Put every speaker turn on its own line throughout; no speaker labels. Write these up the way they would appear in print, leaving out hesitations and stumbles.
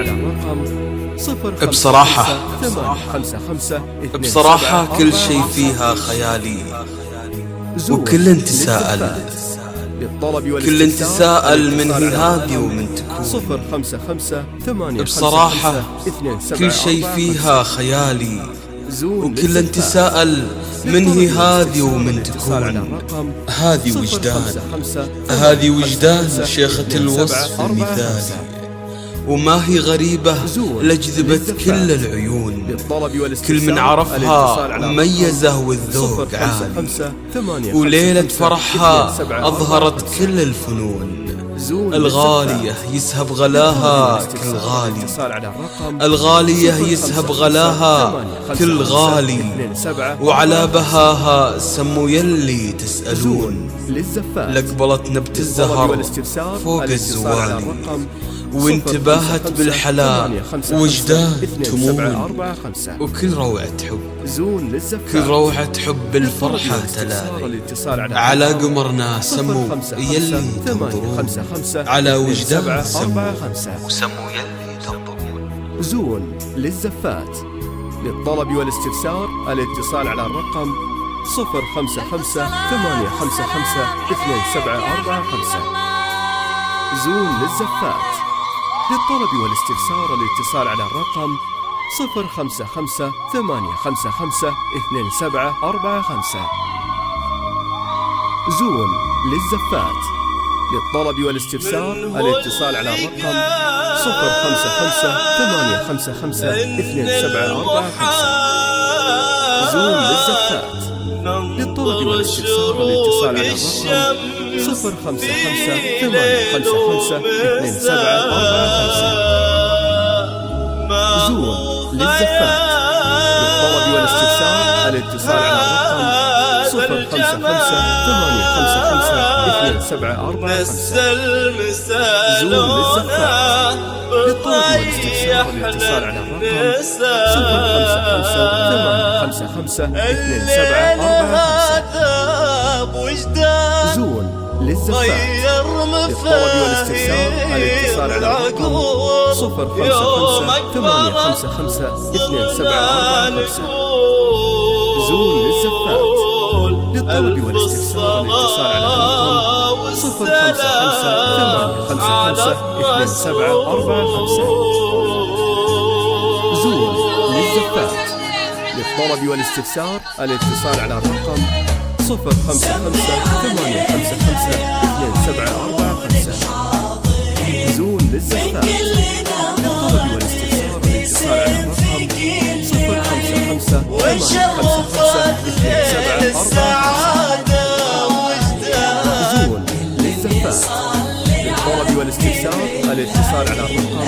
على الرقم 0
بصراحة كل شيء فيها خيالي، وكل انت سائل من هي هذه ومن تكون. بصراحة كل شيء فيها خيالي، وكل انت سائل من هي هذه ومن تكون. هذه وجدان شيخة الوصف المثالي، وما هي غريبة لجذبت كل العيون. كل من عرفها ميزه والذوق عالي، وليلة فرحها أظهرت كل الفنون. الغالية يسهب غلاها كل غالي، الغالية يسهب غلاها كل غالي، وعلى بهاها سموا يلي تسألون. لقبلت نبت الزهر فوق الزوالي، وانتباهت بالحلا وجدان تمون. وكل روعة حب، كل روعة حب الفرحة تلالي، على قمرنا سموا يلي تنظرون، على وجدان سموا وسموا يلي تنظرون.
زون للزفات. للطلب والاستفسار الاتصال على الرقم 055-855-2745. زون للزفات. للطلب والاستفسار الاتصال على الرقم 055-855-2745. زون للزفات. للطلب والاستفسار الاتصال على الرقم 055-855-2745. زون للزفات. للطلب والاستفسار الاتصال على الرقم 055-855-2745. زون للزفات. للطلب والاستفسار الاتصال على الرقم 055-855-2745. زون للزفات. للطلب والاستفسار الاتصال على الرقم 055-855-2745. زون للزفات. للطلب والاستفسار الاتصال على الرقم 055-855-2745. زون للزفات. للطلب والاستفسار الاتصال على الرقم 055-855-2745. زون للزفات. للطلب والاستفسار الاتصال على الرقم 055-855-2745. زون للزفات. للطلب والاستفسار الاتصال على الرقم 055-855-2745. زون للزفات. للطلب والاستفسار الاتصال على الرقم 055-855-2745. زون للزفات. للطلب والاستفسار الاتصال على الرقم 055-855-2745. زون للزفات. للطلب والاستفسار الاتصال على الرقم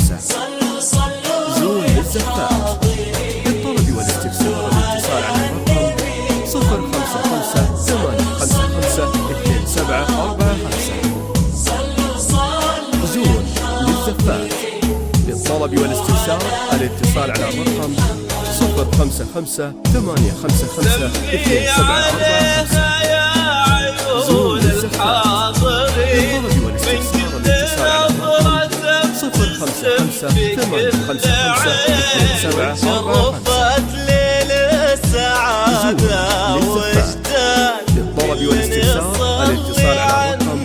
055-855-2745. زون للزفات. للطلب والاستفسار الاتصال على الرقم 055-855-2745. للطلب والاستفسار الاتصال على الرقم 055-855-2745. زون للزفات. للطلب والاستفسار الاتصال على الرقم 055-855-2745. للطلب والاستفسار الاتصال على الرقم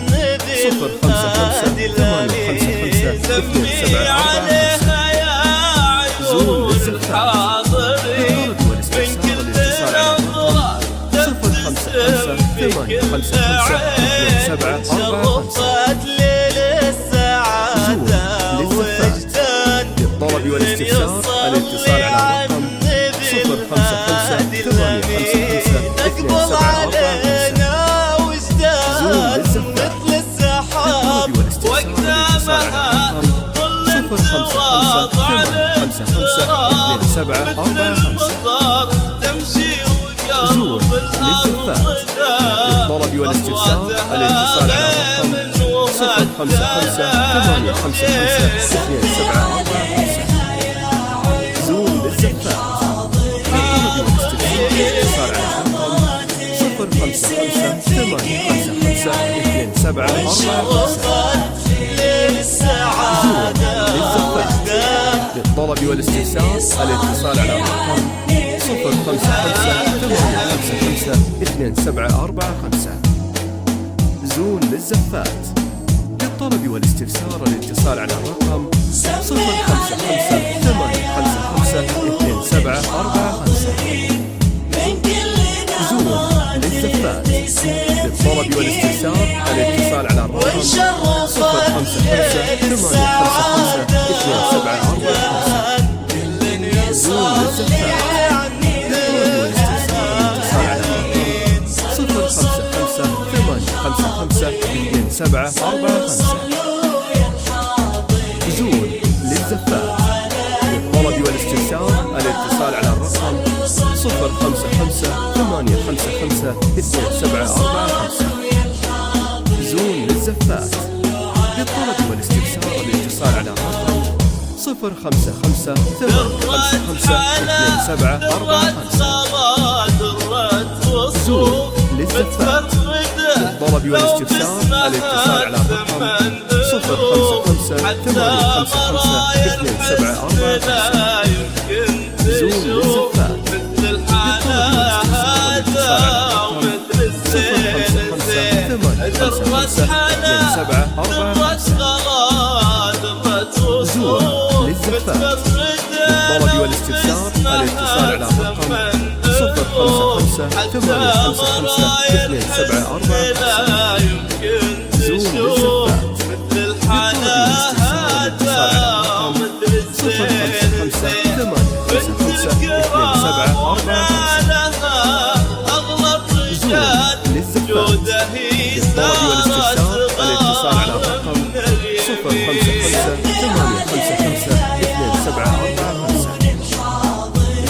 055-855-2745. زون للزفات. للطلب والاستفسار الاتصال على الرقم 055-855-2745. زون للزفات. للطلب والاستفسار الاتصال على الرقم 055-855-2745. زون للزفات. للطلب والاستفسار الاتصال على الرقم 055-855-2745.
7 4 5.
للسعادة
للطلب والاستفسار الاتصال على رقم 0558552745. زون للزفات. للطلب والاستفسار الاتصال على الرقم 0558552745. زون للزفات. للطلب والاستفسار الاتصال على الرقم 0558552745. زون للزفات. للطلب والاستفسار الاتصال على الرقم 0558552745. زون للزفات. للطلب والاستفسار الاتصال على الرقم 0558552745. زون للزفات. للطلب والاستفسار الاتصال على الرقم 0558552745. زون للزفات. زون للزفات. للطلب والاستفسار الاتصال على الرقم 0558552745. زون للزفات. للطلب والاستفسار الاتصال على الرقم 0558552745. زون للزفات. للطلب والاستفسار الاتصال على الرقم 0558552745.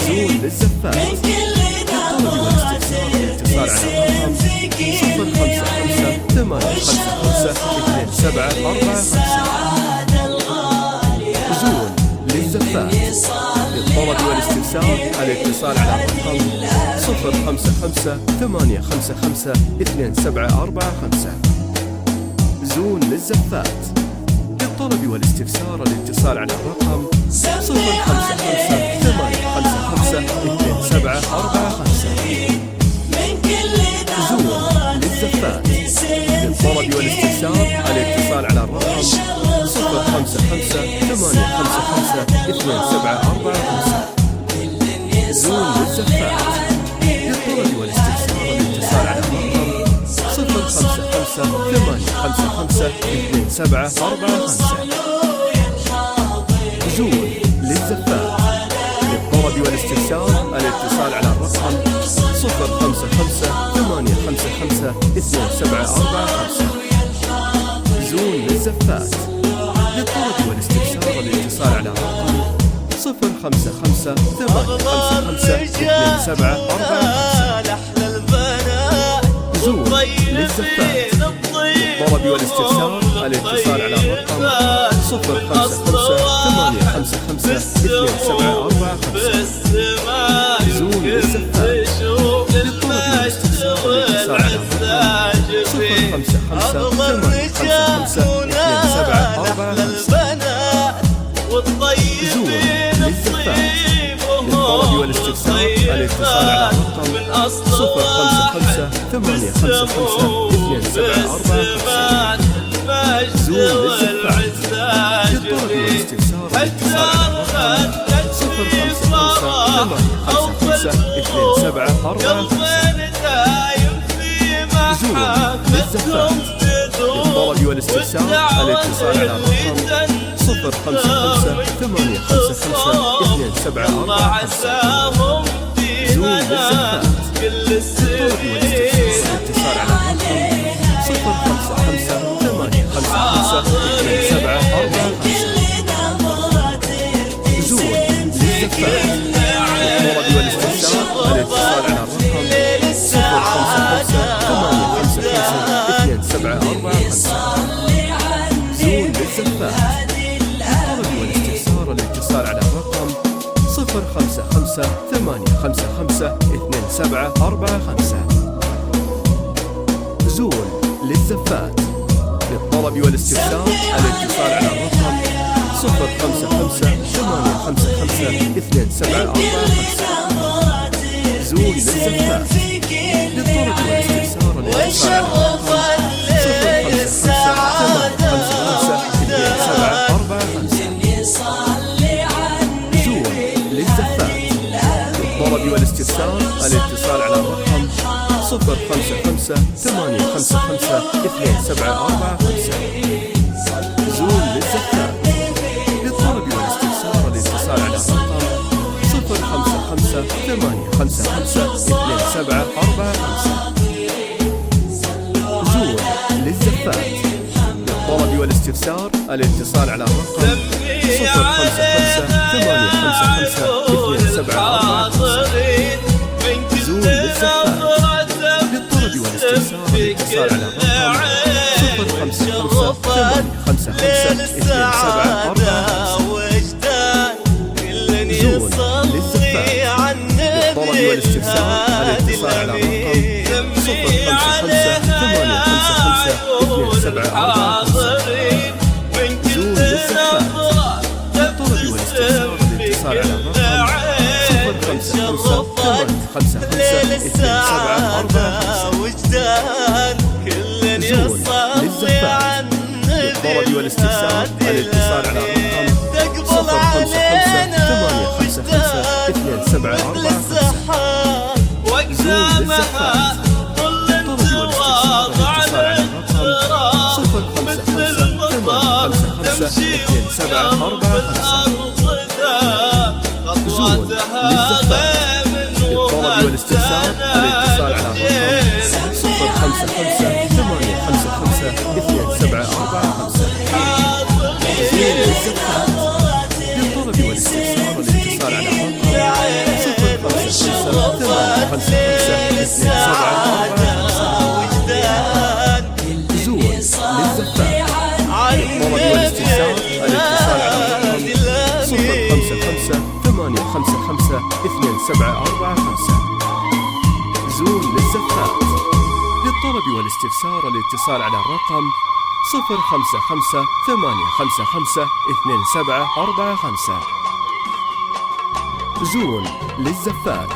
زون للزفات. للطلب والاستفسار الاتصال على الرقم 0558552745. زون للزفات. للطلب والاستفسار الاتصال على الرقم 0558552745. زون للزفات. للطلب والاستفسار الاتصال على الرقم 0558552745. زون للزفات. للطلب والاستفسار الاتصال على الرقم 0558552745. زون للزفات. للطلب والاستفسار الاتصال على الرقم 0558552745. زون للزفات. للطلب والاستفسار الاتصال على الرقم 0558552745. زون للزفات. للطلب والاستفسار الاتصال على الرقم 0558552745. زون للزفات. للطلب والاستفسار الاتصال على الرقم 0558552745. زون للزفات. للطلب والاستفسار الاتصال على الرقم 0558552745. زون للزفات. للطلب والاستفسار الاتصال على الرقم 0558552745. زون للزفات. للطلب والاستفسار الاتصال على الرقم 0558552745. زون للزفات. للطلب والاستفسار الاتصال على الرقم 0558555745. زون للزفات. للطلب والاستفسار الاتصال على الرقم 0558552745. زون للزفات. للطلب والاستفسار الاتصال على الرقم 0558552745. زون للزفات. للطلب والاستفسار الاتصال على الرقم 055-855-2745. زون للزفاف للطلب والاستفسار الاتصال على الرقم 055-855-2745. زون للزفاف للطلب والاستفسار الاتصال على الرقم 055-855-2745. زون للزفاف للطلب والاستفسار الاتصال على الرقم 055-855-2745. زون للزفاف للطلب والاستفسار الاتصال على الرقم 055-855-2745. زون للزفاف للطلب والاستفسار الاتصال على الرقم 055-855-2745. زون للزفاف للطلب والاستفسار الاتصال على الرقم 055-855-2745. زون للزفاف للطلب والاستفسار الاتصال على الرقم 055-855-2745. والاستفسار الاتصال على الرقم 055-855-2745. زون للزفاف للطلب والاستفسار الاتصال على الرقم 055-855-2745. زون للزفاف للطلب والاستفسار الاتصال على الرقم 055-855-2745. زون للزفاف للطلب والاستفسار الاتصال على الرقم 055-855-2745. زون للزفاف للطلب والاستفسار الاتصال على الرقم 055-855-2745. زون للزفاف للطلب والاستفسار الاتصال على الرقم 055-855-2745. زون للزفات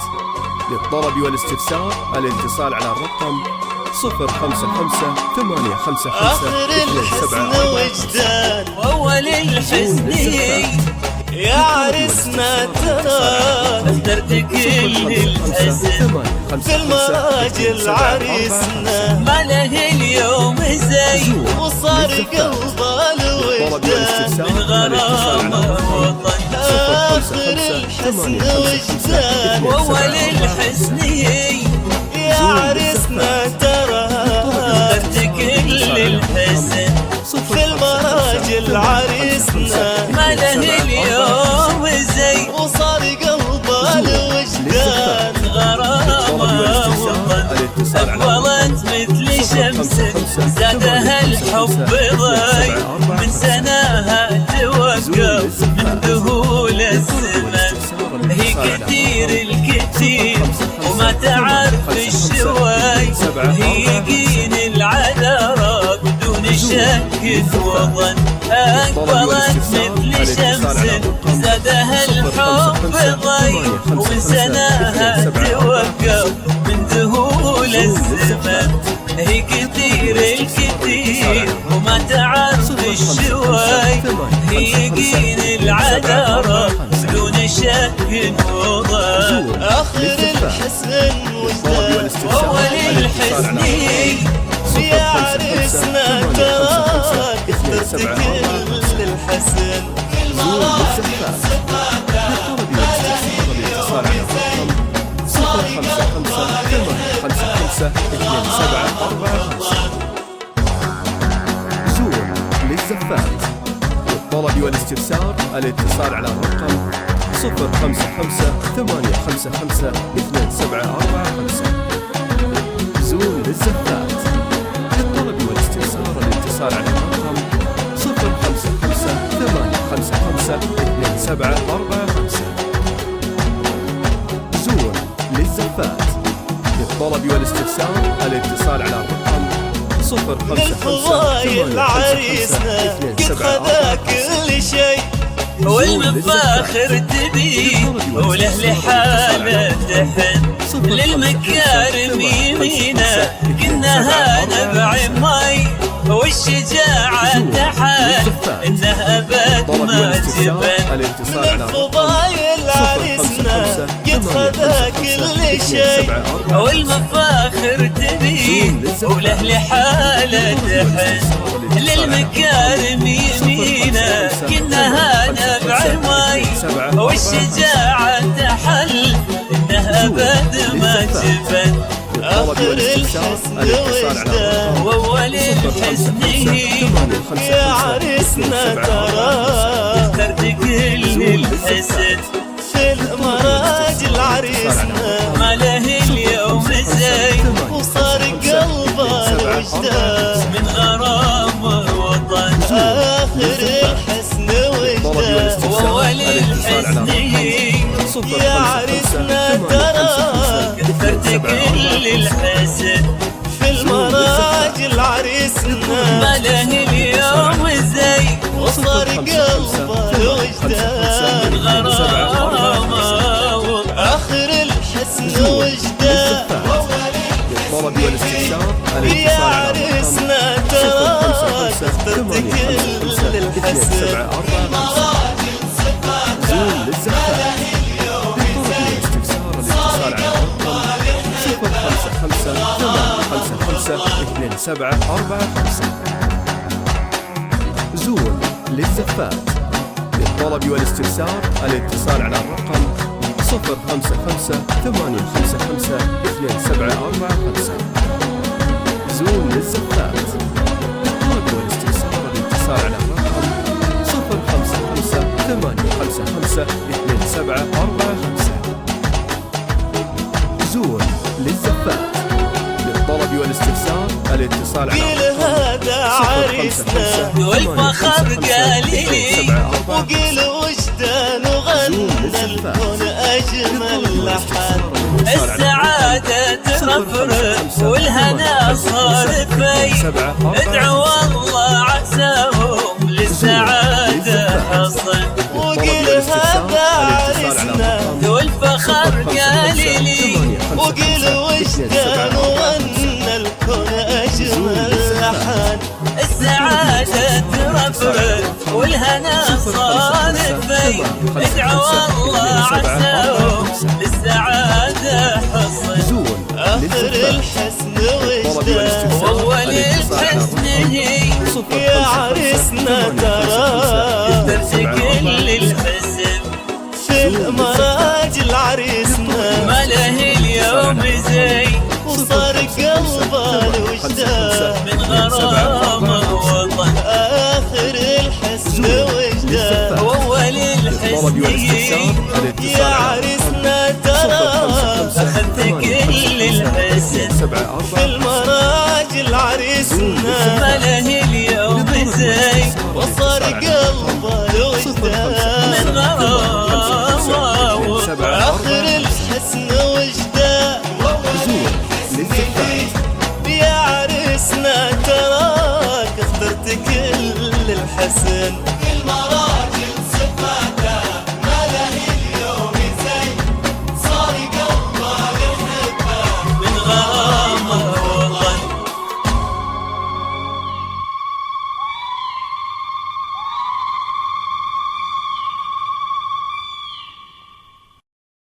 للطلب والاستفسار الاتصال على الرقم 055-855-2745.
وأول الحزن يا عرسنا ترى اخترت كل الحزن في المراجل عريسنا ما له اليوم زي وصار قلبه الوجدان من غرامه وطن آخر الحزن وجدان. وأول الحزن يا عرسنا ترى اخترت كل الحزن في المراجل عريسنا ما له اليوم زي وصار قلبه الوجدان غرامه وطن أقبلت مثل شمس زادها الحب ضي من سناها توقف من ذهول الزمن هي كثير الكثير وما تعرف الشوي هيجين العذرة بدون شك وظن أقبلت مثل شمس زادها الحب ضي ومن سناها توقف من ذهول الزمن هي كثير الكثير وما تعرف الشوي هيجين العذرة بدون شك وظن آخر الحزن وجدان أول الحزن يا عرسنا تراك اخترت كل الحزن
زون للزفاف للطلب والاستفسار الاتصال على الرقم 055-855-2745. زون للزفات للطلب والاستفسار الاتصال على الرقم 055-855-2745. زون للزفات للطلب والاستفسار الاتصال على الرقم 055-855-2745. زون للزفات للطلب والاستفسار الاتصال على الرقم صفر
من
خمسة
الفضايل عريسنا قد خذا كل شيء،
والمفاخر تبي وله لحاله تحن، للمكارم يمينه كنها نبع مي، والشجاعة تحن انه ابد ما تبن.
من الفضايل عريسنا قد خذا كل شيء،
والمفاخر تبي وله لحاله تحن، للمكارم يمينه كنها نبع مي، والشجاعة تحل انه ابد ما تبن.
آخر الحسن وجده
واول الحسن
يا عريسنا ترى
اخترت كل الحسن،
في المراجل عريسنا
ما له اليوم زي،
وصار قلبه الوجده
من غرام وطن.
آخر الحسن وجده
واول الحسن
يا عريسنا ترى
اخترت كل الحسن،
في المراجل عريسنا
ما له اليوم زي،
وصار قلبه الوجده
من غرام
آخر الحسن وجده يا عريسنا ترى اخترت كل الحسن.
سبعة أربعة خمسة. زول للزفات. للطلب والاستفسار الاتصال على الرقم 05558552745. زول للزفات. للطلب والاستفسار الاتصال على الرقم 05558552745. زول للزفات. للطلب والاستفسار الاتصال على
قيل هذا عريسنا
والفخر قليلي،
وقيل وجدان وغنى الكون أجمل لحن.
السعادة ترفرف والهنا صار في، ادعوا الله عساهم للسعادة حصن.
وقيل هذا عريسنا
والفخر قليلي،
وقيل وجدان وغنى الكون أجمل لحن.
السعادة ترفرف والهنا صار في، ادعوا الله عساهم للسعادة حصن.
آخر الحسن وجده
واول الحسن
يا عريسنا ترى
اخترت كل الحسن،
في المراجل عريسنا
ما له اليوم زي،
وصار قلبه الوجده
من غرام وطن.
آخر الحسن وجده
واول الحسن
يا عريسنا ترى
اخذت كل الحسن،
في المراجل عريسنا
ما له اليوم زي،
وصار قلبه الوجده
من غرام وطن.
آخر الحسن وجده يا عريسنا تراك اخترت كل الحسن.